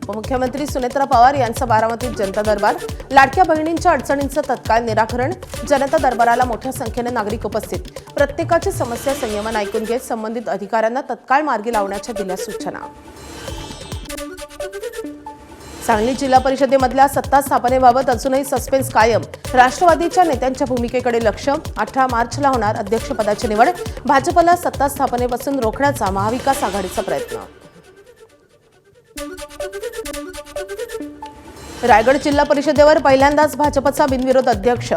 उपमुख्यमंत्री सुनेत्रा पवार यांचा बारामतीत जनता दरबार, लाडक्या बहिणींच्या अडचणींचं तत्काळ निराकरण, जनता दरबाराला मोठ्या संख्येने नागरिक उपस्थित, प्रत्येकाची समस्या संयमाने ऐकून घेत संबंधित अधिकाऱ्यांना तत्काळ मार्गी लावण्याच्या दिल्या सूचना। सांगली जिल्हा परिषदेमधल्या सत्ता स्थापनेबाबत अजूनही सस्पेन्स कायम, राष्ट्रवादीच्या नेत्यांच्या भूमिकेकडे लक्ष। 18 मार्चला होणार अध्यक्षपदाची निवड, भाजपला सत्ता स्थापनेपासून रोखण्याचा महाविकास आघाडीचा प्रयत्न। रायगड जिल्हा परिषदेवर पहिल्यांदाच भाजपचा बिनविरोध अध्यक्ष,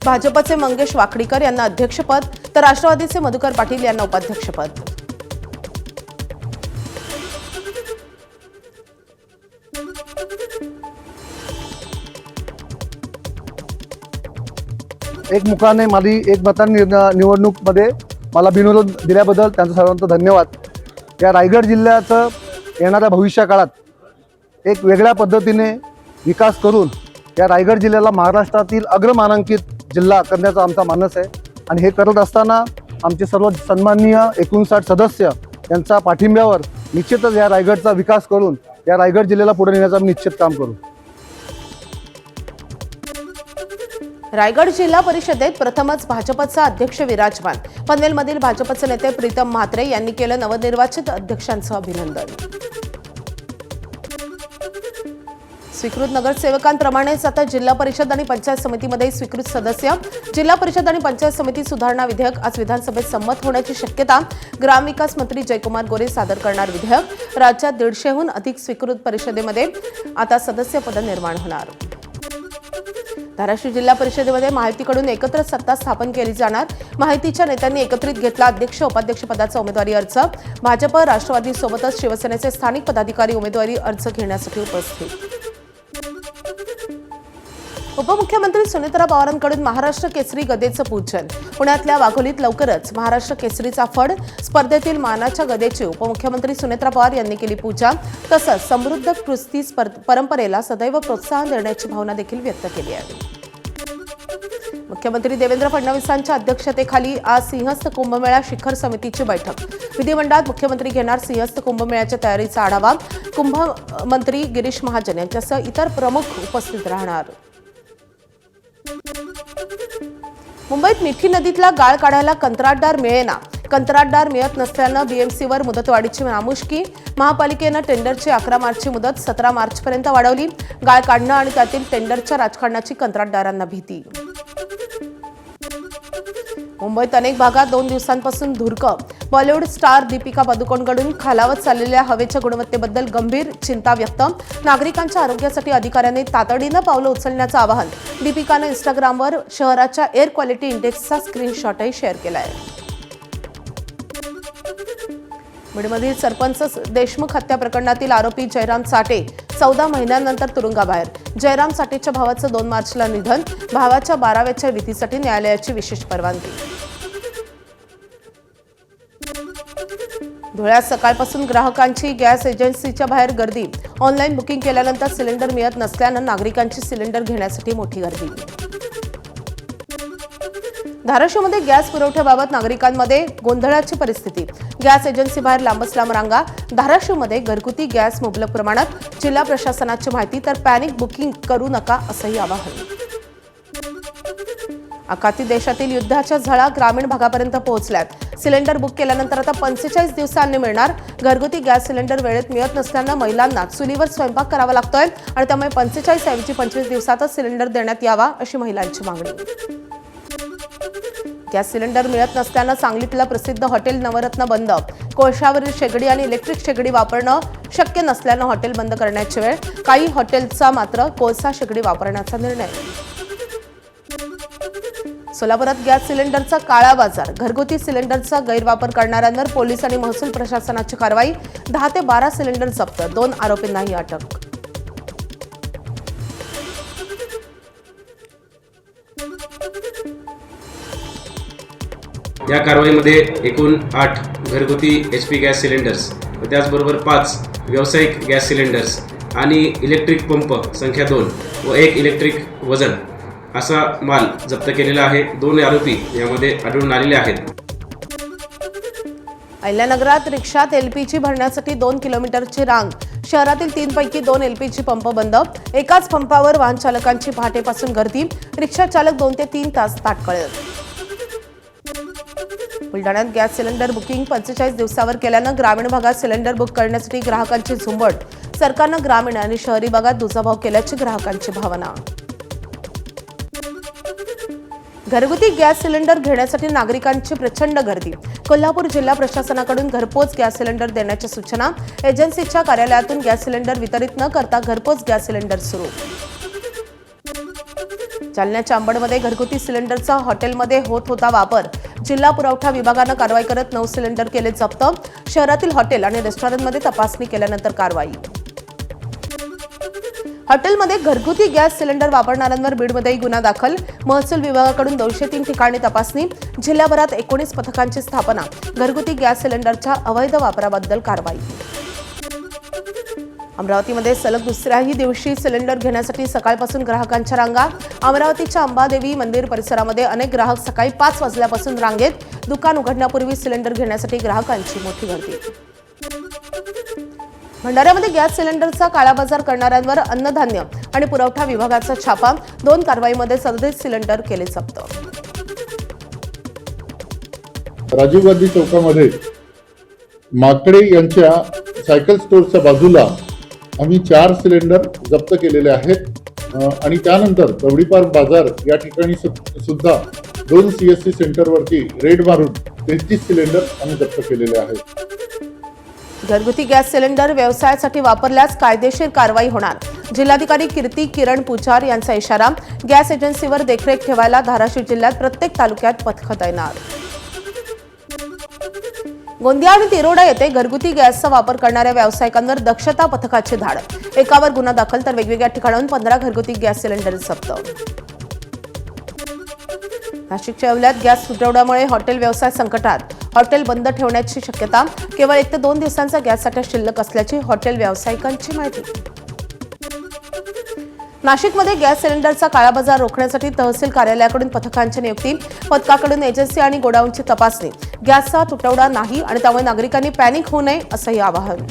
भाजपचे मंगेश वाकडीकर यांना अध्यक्षपद तर राष्ट्रवादीचे मधुकर पाटील यांना उपाध्यक्षपद। एक मुखाने माझी एक मतांनी निवडणूकमध्ये मला बिनविरोध दिल्याबद्दल त्यांचा सर्वांचा धन्यवाद। या रायगड जिल्ह्याचं येणाऱ्या भविष्य काळात एक वेगळ्या पद्धतीने विकास करून या रायगड जिल्ह्याला महाराष्ट्रातील अग्रमानांकित जिल्हा करण्याचा आमचा मानस आहे आणि हे करत असताना आमचे सर्व सन्माननीय 59 सदस्य यांचा पाठिंब्यावर निश्चितच या रायगडचा विकास करून या रायगड जिल्ह्याला पुढे नेण्याचं आम्ही निश्चित काम करू। रायगड जिल्हा परिषदेत प्रथमच भाजपचा अध्यक्ष विराजमान, पनवेलमधील भाजपचे नेते प्रीतम म्हात्रे यांनी केलं नवनिर्वाचित अध्यक्षांचं अभिनंदन। स्वीकृत नगरसेवकांप्रमाणेच आता जिल्हा परिषद आणि पंचायत समितीमध्ये स्वीकृत सदस्य, जिल्हा परिषद आणि पंचायत समिती सुधारणा विधेयक आज विधानसभेत संमत होण्याची शक्यता, ग्रामविकास मंत्री जयकुमार गोरे सादर करणार विधेयक। राज्यात 150हून अधिक स्वीकृत परिषदेमध्ये आता सदस्य पद निर्माण होणार। धाराशिव जिल्हा परिषदेमध्ये माहितीकडून एकत्र सत्ता स्थापन केली जाणार, माहितीच्या नेत्यांनी एकत्रित घेतला अध्यक्ष उपाध्यक्ष पदाचा उमेदवारी अर्ज, भाजप राष्ट्रवादी सोबतच शिवसेनेचे स्थानिक पदाधिकारी उमेदवारी अर्ज घेण्यासाठी उपस्थित। उपमुख्यमंत्री सुनेत्रा पवारांकडून महाराष्ट्र केसरी गदेचं पूजन, पुण्यातल्या वाघोलीत लवकरच महाराष्ट्र केसरीचा फड, स्पर्धेतील मानाच्या गदेची उपमुख्यमंत्री सुनेत्रा पवार यांनी केली पूजा, तसंच समृद्ध कुस्ती परंपरेला सदैव प्रोत्साहन देण्याची भावना देखील व्यक्त केली आहे। मुख्यमंत्री देवेंद्र फडणवीसांच्या अध्यक्षतेखाली आज सिंहस्थ कुंभमेळा शिखर समितीची बैठक, विधिमंडळात मुख्यमंत्री घेणार सिंहस्थ कुंभमेळ्याच्या तयारीचा आढावा, कुंभमंत्री गिरीश महाजन यांच्यासह इतर प्रमुख उपस्थित राहणार। मुंबईत मिठी नदीतला गाळ काढायला कंत्राटदार मिळेना, कंत्राटदार मिळत नसल्यानं बीएमसीवर मुदतवाढीची नामुष्की, महापालिकेनं टेंडरची 11 मार्चची मुदत 17 मार्चपर्यंत वाढवली, गाळ काढणं आणि त्यातील टेंडरच्या राजकारणाची कंत्राटदारांना भीती। मुंबईत अनेक भागात 2 दिवसांपासून धुरकं, बॉलिवूड स्टार दीपिका पदुकोणकडून खालावत चाललेल्या हवेच्या गुणवत्तेबद्दल गंभीर चिंता व्यक्त, नागरिकांच्या आरोग्यासाठी अधिकाऱ्यांनी तातडीनं पावलं उचलण्याचं आवाहन, दीपिकानं इंस्टाग्रामवर शहराच्या एअर क्वालिटी इंडेक्सचा स्क्रीनशॉटही शेअर केलाय। बीडमधील सरपंच देशमुख हत्या प्रकरणातील आरोपी जयराम चाटे 14 महिन्यांनंतर तुरुंगाबाहेर, जयराम चाटेच्या भावाचं 2 मार्चला निधन, भावाच्या 12व्याच्या विधीसाठी न्यायालयाची विशेष परवानगी। धुळ्यात सकाळपासून ग्राहकांची गॅस एजन्सीच्या बाहेर गर्दी, ऑनलाईन बुकिंग केल्यानंतर सिलेंडर मिळत नसल्यानं नागरिकांची सिलेंडर घेण्यासाठी मोठी गर्दी। धाराशिवमध्ये गॅस पुरवठ्याबाबत नागरिकांमध्ये गोंधळाची परिस्थिती, गॅस एजन्सी बाहेर लांबच लांब रांगा, धाराशिवमध्ये घरगुती गॅस मुबलक प्रमाणात, जिल्हा प्रशासनाची माहिती तर पॅनिक बुकिंग करू नका असंही आवाहन। आखाती देशातील युद्धाच्या झळा ग्रामीण भागापर्यंत पोहोचल्यात, सिलेंडर बुक केल्यानंतर आता 45 दिवसांनी मिळणार, घरगुती गॅस सिलेंडर वेळेत मिळत नसल्यानं महिलांना चुलीवर स्वयंपाक करावा लागतोय आणि त्यामुळे 45 ऐवजी 25 दिवसातच सिलेंडर देण्यात यावा अशी महिलांची मागणी। गॅस सिलेंडर मिळत नसल्यानं सांगलीतलं प्रसिद्ध हॉटेल नवरत्न बंद, कोळशावरील शेगडी आणि इलेक्ट्रिक शेगडी वापरणं शक्य नसल्यानं हॉटेल बंद करण्याची वेळ, काही हॉटेलचा मात्र कोळसा शेगडी वापरण्याचा निर्णय। सोलापुरात गॅस सिलेंडरचा काळा बाजार, घरगुती सिलेंडरचा गैरवापर करणाऱ्यांवर पोलीस आणि महसूल प्रशासनाची कारवाई, 10 ते 12 सिलेंडर जप्त, 2 आरोपींनाही अटक। या कारवाईमध्ये एकूण 8 घरगुती HP गॅस सिलेंडर्स व त्याचबरोबर 5 व्यावसायिक गॅस सिलेंडर्स आणि इलेक्ट्रिक पंप संख्या 2 व 1 इलेक्ट्रिक वजन असा माल जप्त केलेला आहे। 2 आरोपी यामध्ये आढळून आलेले आहेत। अहिल्यानगरात रिक्षात एलपीजी भरण्यासाठी 2 किलोमीटरची रांग. शहरातील 3 पैकी 2 एलपीजी पंप बंद. एकाच पंपावर वाहन चालकांची पहाटेपासून गर्दी. रिक्षा चालक 2 ते 3 तास ताटकळत. बुलढाण्यात गॅस सिलेंडर बुकिंग 45 दिवसावर केल्यानं ग्रामीण भागात सिलेंडर बुक करण्यासाठी ग्राहकांची झुंबड. सरकारनं ग्रामीण आणि शहरी भागात दुजाभाव केल्याची ग्राहकांची भावना. घरगुती गॅस सिलेंडर घेण्यासाठी नागरिकांची प्रचंड गर्दी. कोल्हापूर जिल्हा प्रशासनाकडून घरपोच गॅस सिलेंडर देण्याच्या सूचना. एजन्सीच्या कार्यालयातून गॅस सिलेंडर वितरित न करता घरपोच गॅस सिलेंडर सुरू. जालन्याच्या अंबडमध्ये घरगुती सिलेंडरचा हॉटेलमध्ये होत होता वापर. जिल्हा पुरवठा विभागानं कारवाई करत 9 सिलेंडर केले जप्त. शहरातील हॉटेल आणि रेस्टॉरंटमध्ये तपासणी केल्यानंतर कारवाई. हॉटेलमध्ये घरगुती गॅस सिलेंडर वापरणाऱ्यांवर बीडमध्येही गुन्हा दाखल. महसूल विभागाकडून 203 ठिकाणी तपासणी. जिल्ह्याभरात 19 पथकांची स्थापना. घरगुती गॅस सिलेंडरच्या अवैध वापराबद्दल कारवाई. अमरावतीमध्ये सलग दुसऱ्याही दिवशी सिलेंडर घेण्यासाठी सकाळपासून ग्राहकांच्या रांगा. अमरावतीच्या अंबादेवी मंदिर परिसरामध्ये अनेक ग्राहक सकाळी 5 वाजल्यापासून रांगेत. दुकान उघडण्यापूर्वी सिलेंडर घेण्यासाठी ग्राहकांची मोठी गर्दी. भंडाऱ्यामध्ये गॅस सिलेंडरचा काळाबाजार करणाऱ्यांवर अन्नधान्य आणि पुरवठा विभागाचा छापा. 2 कारवाईमध्ये 37 सिलेंडर केले जप्त. राजीव गांधी चौकामध्ये माकडे यांच्या सायकल स्टोअरच्या बाजूला आम्ही 4 सिलेंडर जप्त केलेले आहेत आणि त्यानंतर तवडीपार बाजार या ठिकाणी सुद्धा 2 CSC सेंटरवरती रेड मारून 33 सिलेंडर आम्ही जप्त केलेले आहेत. घरगुती गॅस सिलेंडर व्यवसायासाठी वापरल्यास कायदेशीर कारवाई होणार. जिल्हाधिकारी कीर्ती किरण पुजार यांचा इशारा. गॅस एजन्सीवर देखरेख ठेवायला धाराशिव जिल्ह्यात प्रत्येक तालुक्यात पथकं तैनात. गोंदिया आणि तिरोडा येथे घरगुती गॅसचा वापर करणाऱ्या व्यावसायिकांवर दक्षता पथकाची धाड. एकावर गुन्हा दाखल तर वेगवेगळ्या ठिकाणाहून 15 घरगुती गॅस सिलेंडर जप्त. नाशिकच्या येवल्यात गॅस तुटवड्यामुळे हॉटेल व्यवसाय संकटात. हॉटेल बंद ठेवण्याची शक्यता. केवळ 1 ते 2 दिवसांचा गॅस साठा शिल्लक असल्याची हॉटेल व्यावसायिकांची माहिती. नाशिकमध्ये गॅस सिलेंडरचा काळाबाजार रोखण्यासाठी तहसील कार्यालयाकडून पथकांची नियुक्ती. पथकाकडून एजन्सी आणि गोडाऊनची तपासणी. गॅसचा तुटवडा नाही आणि त्यामुळे नागरिकांनी पॅनिक होऊ नये असंही आवाहन.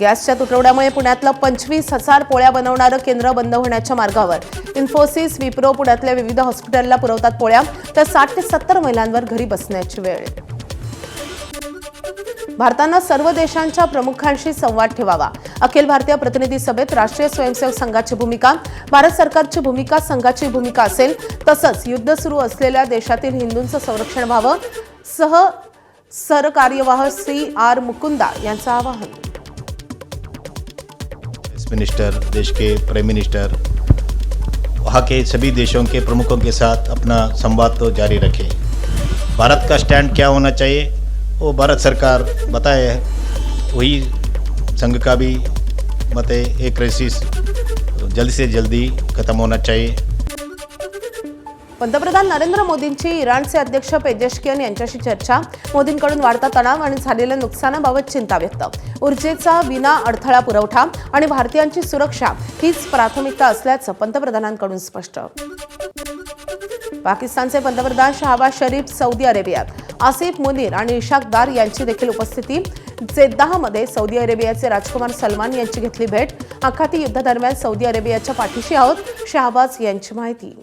गॅसच्या तुटवड्यामुळे पुण्यातलं 25,000 पोळ्या बनवणारं केंद्र बंद होण्याच्या मार्गावर. इन्फोसिस, विप्रो पुण्यातल्या विविध हॉस्पिटलला पुरवतात पोळ्या, तर 60 ते 70 महिलांवर घरी बसण्याची वेळ. भारतानं सर्व देशांच्या प्रमुखांशी संवाद ठेवावा. अखिल भारतीय प्रतिनिधी सभेत राष्ट्रीय स्वयंसेवक संघाची भूमिका. भारत सरकारची भूमिका संघाची भूमिका असेल. तसंच युद्ध सुरू असलेल्या देशातील हिंदूंचं संरक्षण व्हावं. सरकार्यवाह CR मुकुंदा यांचं आवाहन. मिनिस्टर, देश के प्राइम मिनिस्टर, वहाँ के सभी देशों के प्रमुखों के साथ अपना संवाद तो जारी रखे. भारत का स्टैंड क्या होना चाहिए वो भारत सरकार बताए है. वही संघ का भी मत है. एक क्राइसिस जल्दी से जल्दी खत्म होना चाहिए. पंतप्रधान नरेंद्र मोदींची इराणचे अध्यक्ष पेजेशकियान यांच्याशी चर्चा. मोदींकडून वाढता तणाव आणि झालेल्या नुकसानाबाबत चिंता व्यक्त. ऊर्जेचा विना अडथळा पुरवठा आणि भारतीयांची सुरक्षा हीच प्राथमिकता असल्याचं पंतप्रधानांकडून स्पष्ट. पाकिस्तानचे पंतप्रधान शहबाज शरीफ सौदी अरेबियात. आसिफ मुनीर आणि इशाक दार यांची देखील उपस्थिती. जेद्दाहमध्ये सौदी अरेबियाचे राजकुमार सलमान यांची घेतली भेट. आखाती युद्धादरम्यान सौदी अरेबियाच्या पाठीशी आहोत, शहबाज यांची माहिती.